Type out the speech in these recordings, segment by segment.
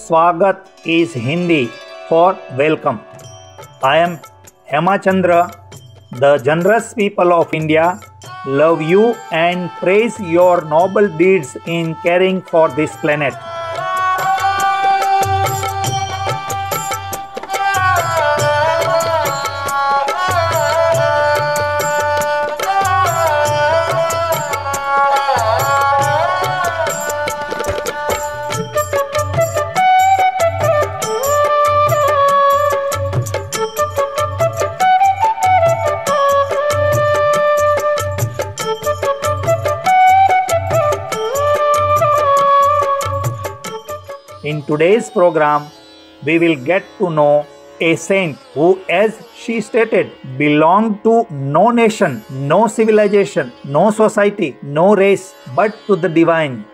Swagat is Hindi for welcome. I am Hemachandra. The generous people of India love you and praise your noble deeds in caring for this planet. In today's program, we will get to know a saint who, as she stated, belonged to no nation, no civilization, no society, no race, but to the divine.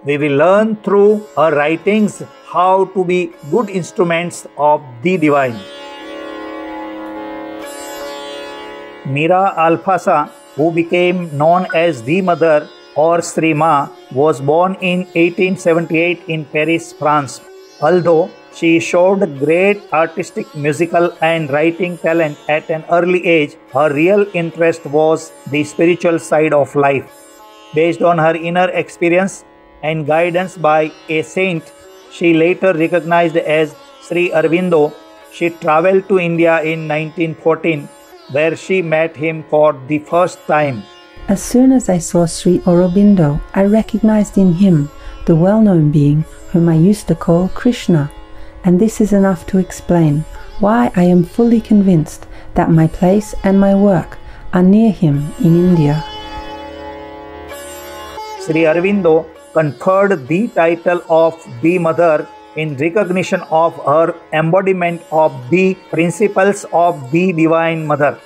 We will learn through her writings how to be good instruments of the divine. Mira Alfasa, who became known as the Mother or Sri Ma, was born in 1878 in Paris, France. Although she showed great artistic, musical and writing talent at an early age, her real interest was the spiritual side of life. Based on her inner experience and guidance by a saint she later recognized as Sri Aurobindo, she traveled to India in 1914, where she met him for the first time. As soon as I saw Sri Aurobindo, I recognized in him the well-known being whom I used to call Krishna, and this is enough to explain why I am fully convinced that my place and my work are near him in India. Sri Aurobindo conferred the title of the Mother in recognition of her embodiment of the principles of the Divine Mother.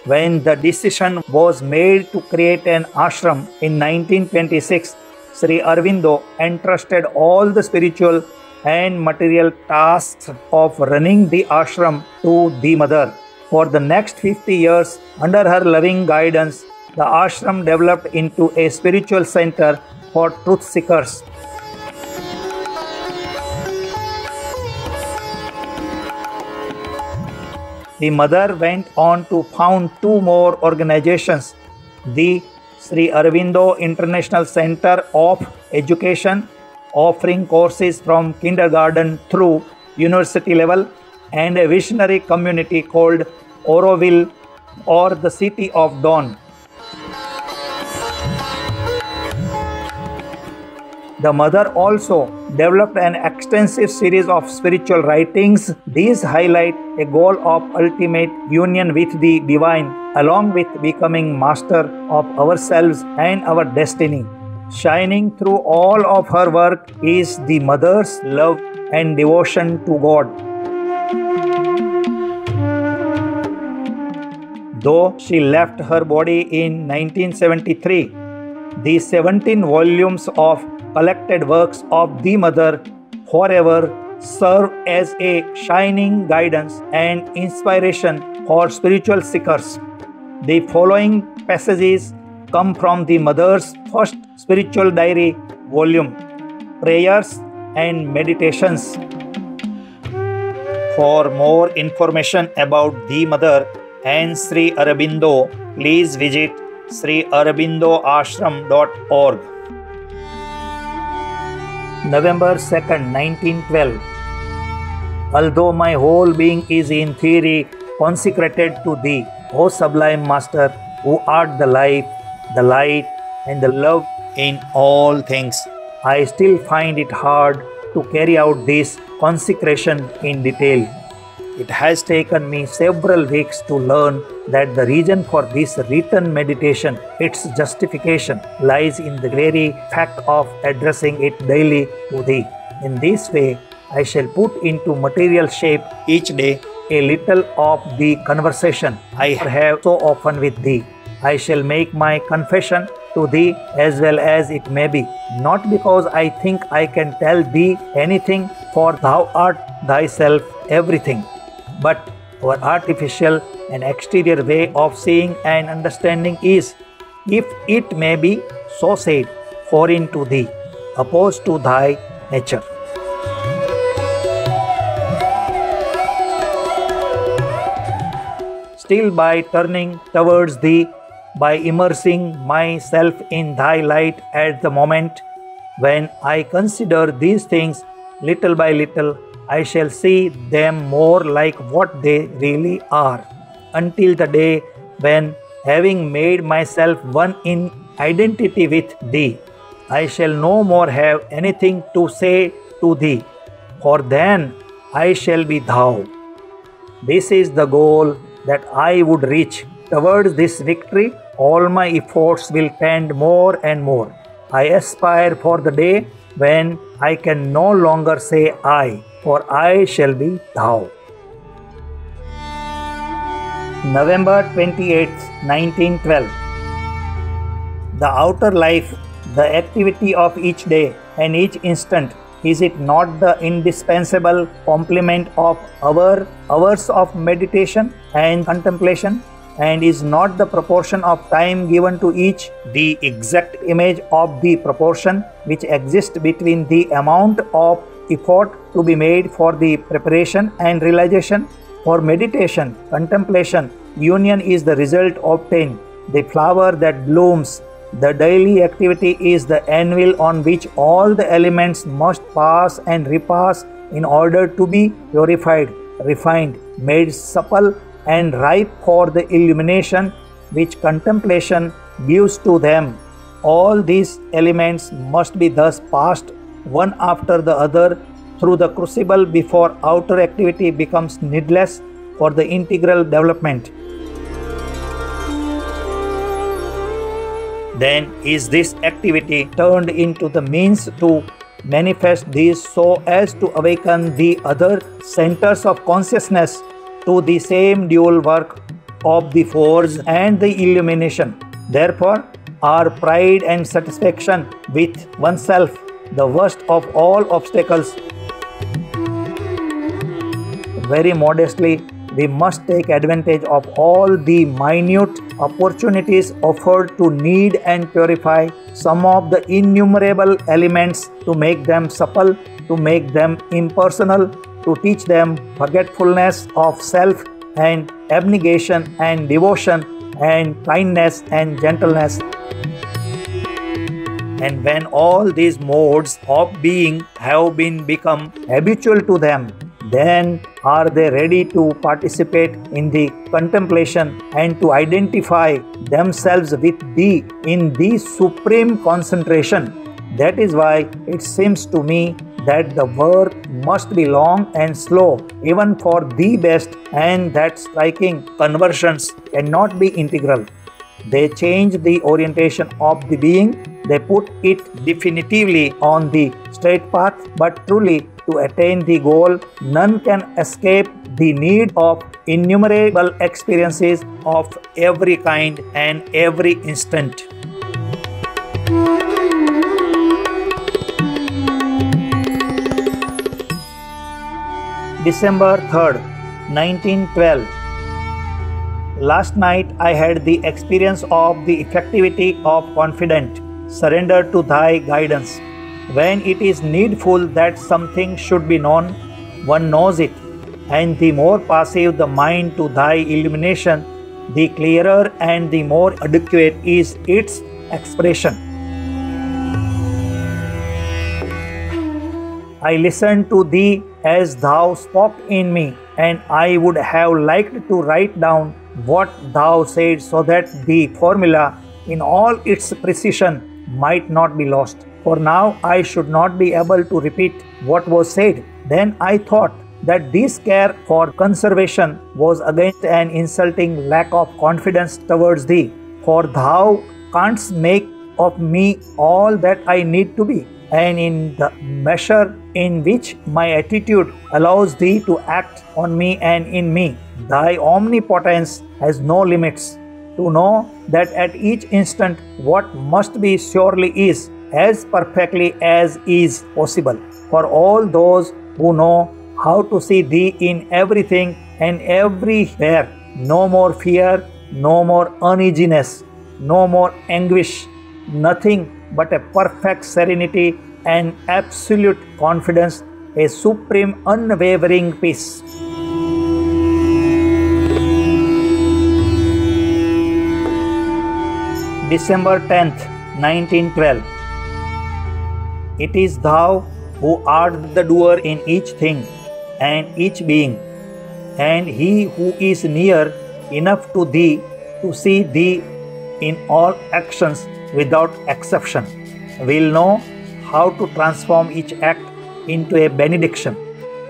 When the decision was made to create an ashram in 1926, Sri Aurobindo entrusted all the spiritual and material tasks of running the ashram to the Mother. For the next 50 years, under her loving guidance, the ashram developed into a spiritual center for truth seekers. The Mother went on to found two more organizations, the Sri Aurobindo International Center of Education, offering courses from kindergarten through university level, and a visionary community called Auroville, or the City of Dawn. The Mother also developed an extensive series of spiritual writings. These highlight a goal of ultimate union with the divine, along with becoming master of ourselves and our destiny. Shining through all of her work is the Mother's love and devotion to God. Though she left her body in 1973, the 17 volumes of collected works of the Mother forever serve as a shining guidance and inspiration for spiritual seekers. The following passages come from the Mother's first spiritual diary volume, Prayers and Meditations. For more information about the Mother and Sri Aurobindo, please visit sriaurobindoashram.org. November 2nd, 1912. Although my whole being is in theory consecrated to Thee, O Sublime Master, who art the life, the light, and the love in all things, I still find it hard to carry out this consecration in detail. It has taken me several weeks to learn that the reason for this written meditation, its justification, lies in the very fact of addressing it daily to Thee. In this way, I shall put into material shape each day a little of the conversation I have so often with Thee. I shall make my confession to Thee as well as it may be, not because I think I can tell Thee anything, for Thou art Thyself everything, but our artificial and exterior way of seeing and understanding is, if it may be so said, foreign to Thee, opposed to Thy nature. still by turning towards thee, by immersing myself in thy light at the moment when I consider these things little by little, I shall see them more like what they really are, until the day when, having made myself one in identity with thee, I shall no more have anything to say to thee, for then I shall be thou. This is the goal that I would reach. Towards this victory, all my efforts will tend more and more. I aspire for the day when I can no longer say I, for I shall be thou. November 28th, 1912. The outer life, the activity of each day and each instant, is it not the indispensable complement of our hours of meditation and contemplation? And is not the proportion of time given to each the exact image of the proportion which exists between the amount of effort to be made for the preparation and realization? For meditation, contemplation, union is the result obtained, the flower that blooms. The daily activity is the anvil on which all the elements must pass and repass in order to be purified, refined, made supple and ripe for the illumination which contemplation gives to them. All these elements must be thus passed one after the other through the crucible before outer activity becomes needless for the integral development. Then is this activity turned into the means to manifest these so as to awaken the other centers of consciousness to the same dual work of the force and the illumination. Therefore, are pride and satisfaction with oneself the worst of all obstacles. Very modestly, we must take advantage of all the minute opportunities offered to knead and purify some of the innumerable elements, to make them supple, to make them impersonal, to teach them forgetfulness of self and abnegation and devotion and kindness and gentleness. And when all these modes of being have been become habitual to them, then are they ready to participate in the contemplation and to identify themselves with thee in the supreme concentration. That is why it seems to me that the work must be long and slow even for the best, and that striking conversions cannot be integral. They change the orientation of the being, they put it definitively on the straight path, but truly to attain the goal, none can escape the need of innumerable experiences of every kind and every instant. December 3rd, 1912. Last night I had the experience of the effectivity of confident surrender to thy guidance. When it is needful that something should be known, one knows it, and the more passive the mind to thy illumination, the clearer and the more adequate is its expression. I listened to thee as thou spoke in me, and I would have liked to write down what thou said so that the formula in all its precision might not be lost. For now I should not be able to repeat what was said. Then I thought that this care for conservation was against an insulting lack of confidence towards thee, for thou canst make of me all that I need to be, and in the measure in which my attitude allows thee to act on me and in me, thy omnipotence has no limits. To know that at each instant what must be surely is, as perfectly as is possible. For all those who know how to see thee in everything and everywhere, no more fear, no more uneasiness, no more anguish, nothing but a perfect serenity and absolute confidence, a supreme unwavering peace. December 10th, 1912. It is thou who art the doer in each thing and each being, and he who is near enough to thee to see thee in all actions without exception will know how to transform each act into a benediction.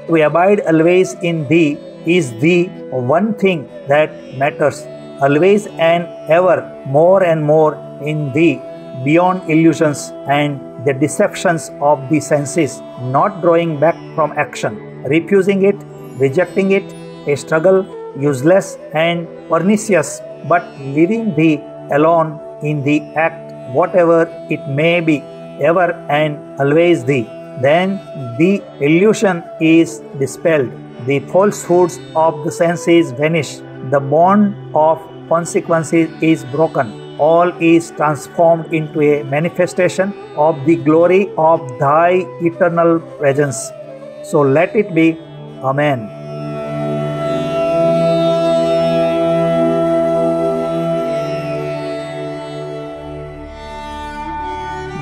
To abide always in thee is the one thing that matters, always and ever more and more in thee, beyond illusions and the deceptions of the senses, not drawing back from action, refusing it, rejecting it, a struggle useless and pernicious, but leaving thee alone in the act, whatever it may be, ever and always thee. Then the illusion is dispelled, the falsehoods of the senses vanish, the bond of consequences is broken, all is transformed into a manifestation of the glory of thy eternal presence. So let it be. Amen.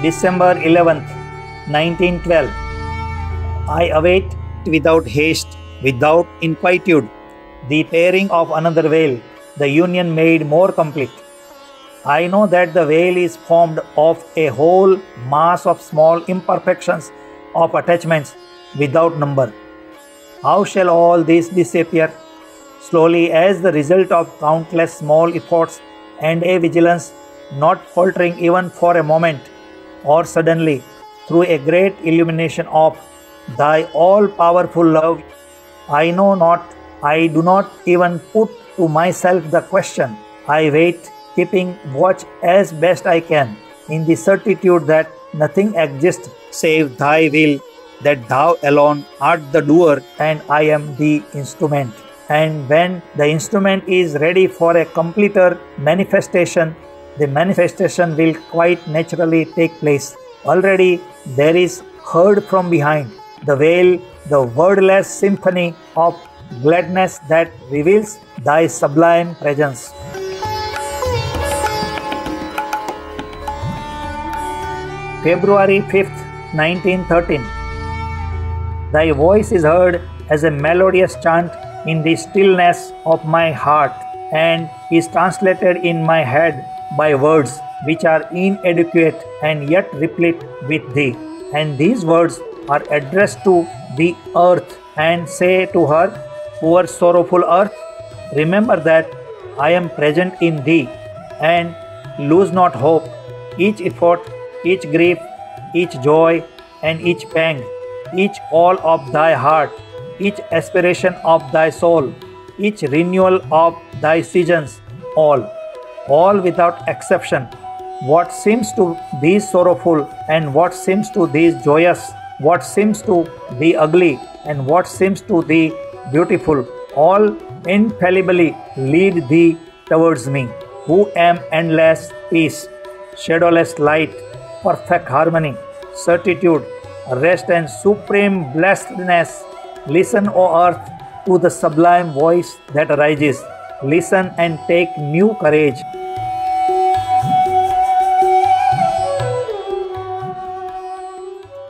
December 11th, 1912. I await without haste, without inquietude, the tearing of another veil, the union made more complete. I know that the veil is formed of a whole mass of small imperfections of attachments without number. How shall all this disappear? Slowly, as the result of countless small efforts and a vigilance not faltering even for a moment, or suddenly, through a great illumination of thy all-powerful love. I know not, I do not even put to myself the question. I wait, keeping watch as best I can, in the certitude that nothing exists save thy will, that thou alone art the doer and I am the instrument. And when the instrument is ready for a completer manifestation, the manifestation will quite naturally take place. Already there is heard from behind the veil the wordless symphony of gladness that reveals thy sublime presence. February 5th, 1913. Thy voice is heard as a melodious chant in the stillness of my heart and is translated in my head by words which are inadequate and yet replete with thee. And these words are addressed to the earth and say to her, poor sorrowful earth, remember that I am present in thee and lose not hope. Each effort, each grief, each joy and each pang, each call of thy heart, each aspiration of thy soul, each renewal of thy seasons, all without exception, what seems to thee sorrowful and what seems to thee joyous, what seems to thee ugly and what seems to thee beautiful, all infallibly lead thee towards me, who am endless peace, shadowless light, perfect harmony, certitude, rest and supreme blessedness. Listen, O earth, to the sublime voice that arises. Listen and take new courage.